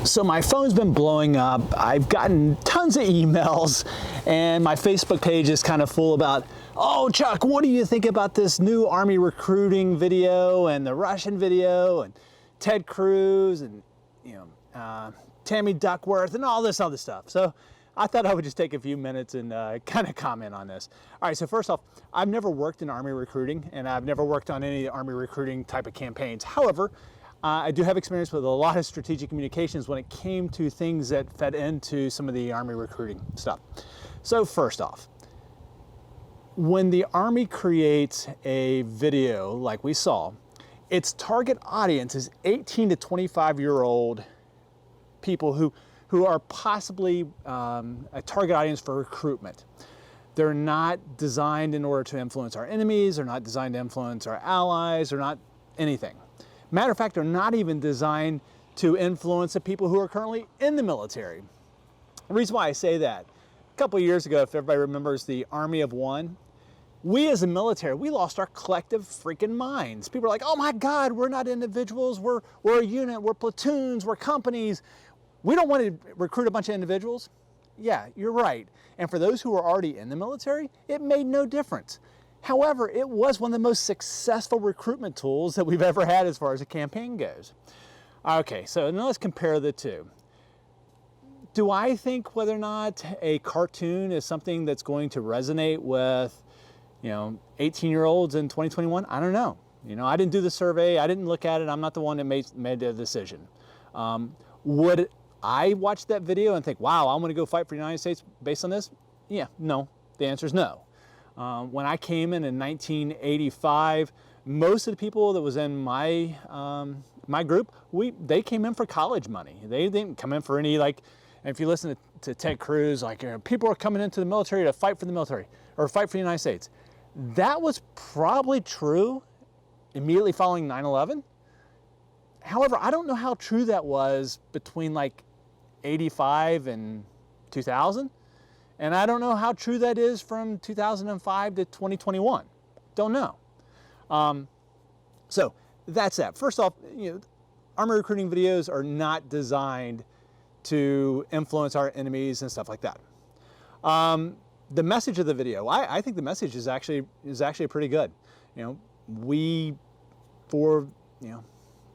So my phone's been blowing up. I've gotten tons of emails, and my Facebook page is kind of full about, oh, Chuck, what do you think about this new Army recruiting video and the Russian video and Ted Cruz and Tammy Duckworth and all this other stuff. So I thought I would just take a few minutes and kind of comment on this. All right, so first off, I've never worked in Army recruiting, and I've never worked on any Army recruiting type of campaigns. However, I do have experience with a lot of strategic communications when it came to things that fed into some of the Army recruiting stuff. So first off, when the Army creates a video like we saw, its target audience is 18 to 25-year-old people who are possibly a target audience for recruitment. They're not designed in order to influence our enemies, they're not designed to influence our allies, they're not anything. Matter of fact, they're not even designed to influence the people who are currently in the military. The reason why I say that, a couple of years ago, if everybody remembers the Army of One, we as a military, we lost our collective freaking minds. People are like, oh my God, we're not individuals, we're a unit, we're platoons, we're companies. We don't want to recruit a bunch of individuals. Yeah, you're right. And for those who are already in the military, it made no difference. However, it was one of the most successful recruitment tools that we've ever had as far as a campaign goes. Okay, so now let's compare the two. Do I think whether or not a cartoon is something that's going to resonate with 18-year-olds in 2021? I don't know. I didn't do the survey. I didn't look at it. I'm not the one that made the decision. Would I watch that video and think, wow, I'm going to go fight for the United States based on this? Yeah, no. The answer is no. When I came in 1985, most of the people that was in my my group, they came in for college money. They didn't come in for any, if you listen to Ted Cruz, people are coming into the military to fight for the military or fight for the United States. That was probably true immediately following 9/11. However, I don't know how true that was between 85 and 2000. And I don't know how true that is from 2005 to 2021. Don't know. So that's that. First off, Army recruiting videos are not designed to influence our enemies and stuff like that. The message of the video, I think the message is actually pretty good.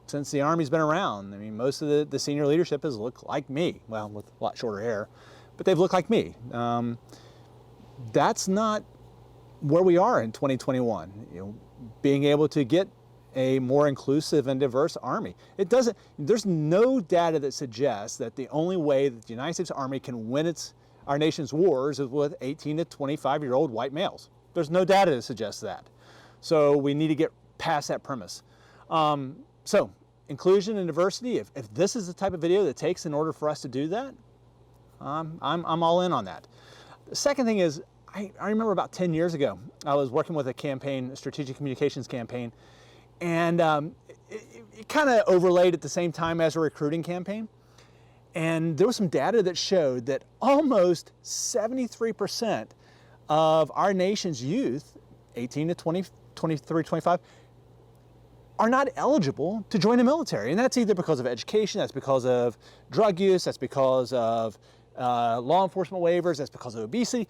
Since the Army's been around, most of the senior leadership has looked like me, well, with a lot shorter hair, but they've looked like me. That's not where we are in 2021. Being able to get a more inclusive and diverse Army. There's no data that suggests that the only way that the United States Army can win our nation's wars is with 18 to 25-year-old white males. There's no data that suggests that. So we need to get past that premise. So inclusion and diversity, if this is the type of video that it takes in order for us to do that, I'm all in on that. The second thing is, I remember about 10 years ago, I was working with a strategic communications campaign, and it kind of overlaid at the same time as a recruiting campaign. And there was some data that showed that almost 73% of our nation's youth, 18 to 20, 23, 25, are not eligible to join the military. And that's either because of education, that's because of drug use, that's because of law enforcement waivers, that's because of obesity.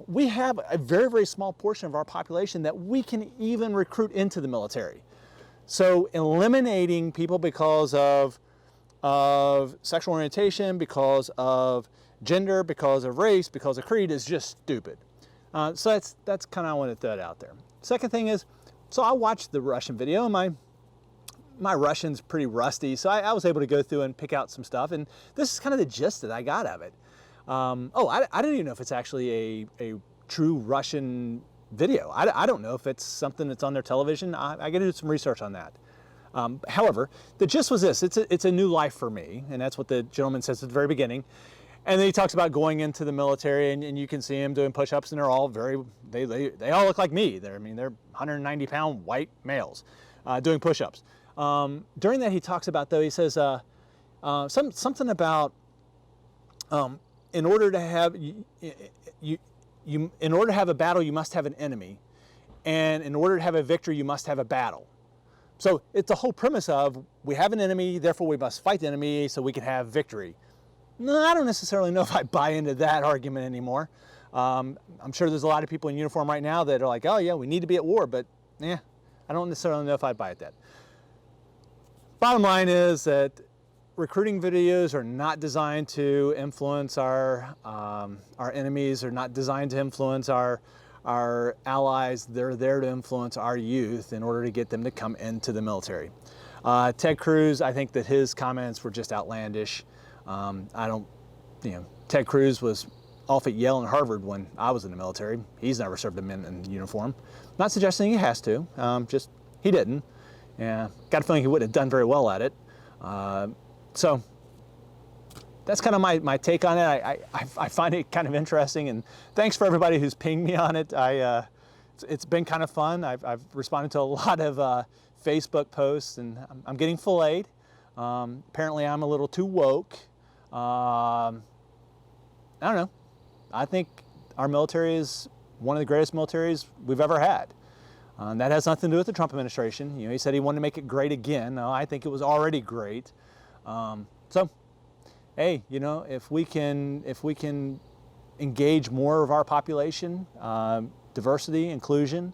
We have a very, very small portion of our population that we can even recruit into the military. So eliminating people because of sexual orientation, because of gender, because of race, because of creed is just stupid. So that's kind of, I want to throw it out there. Second thing is, so I watched the Russian video, and my Russian's pretty rusty, so I was able to go through and pick out some stuff, and this is kind of the gist that I got of it. I don't even know if it's actually a true Russian video. I don't know if it's something that's on their television. I got to do some research on that. However, the gist was this: it's a new life for me, and that's what the gentleman says at the very beginning. And then he talks about going into the military, and you can see him doing push-ups, and they're all they all look like me. They're 190-pound white males doing push-ups. During that, he talks about, though, he says something about in order to have in order to have a battle, you must have an enemy, and in order to have a victory, you must have a battle. So it's the whole premise of we have an enemy, therefore we must fight the enemy so we can have victory. No, I don't necessarily know if I buy into that argument anymore. I'm sure there's a lot of people in uniform right now that are like, oh yeah, we need to be at war, but yeah, I don't necessarily know if I'd buy at that. Bottom line is that recruiting videos are not designed to influence our enemies, are not designed to influence our allies. They're there to influence our youth in order to get them to come into the military. Ted Cruz, I think that his comments were just outlandish. Ted Cruz was off at Yale and Harvard when I was in the military. He's never served a men in uniform. Not suggesting he has to, just he didn't. Yeah, got a feeling he wouldn't have done very well at it. So that's kind of my take on it. I find it kind of interesting, and thanks for everybody who's pinged me on it. It's been kind of fun. I've responded to a lot of Facebook posts, and I'm getting filleted. Apparently I'm a little too woke. I don't know. I think our military is one of the greatest militaries we've ever had. That has nothing to do with the Trump administration. You know, he said he wanted to make it great again. No, I think it was already great. So, hey, you know, if we can engage more of our population, diversity, inclusion,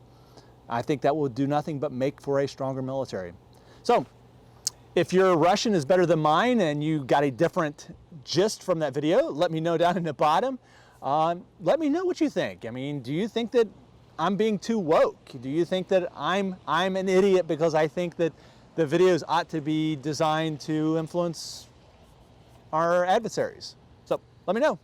I think that will do nothing but make for a stronger military. So, if your Russian is better than mine and you got a different gist from that video, let me know down in the bottom. Let me know what you think. I mean, do you think that I'm being too woke? Do you think that I'm an idiot because I think that the videos ought to be designed to influence our adversaries? So let me know.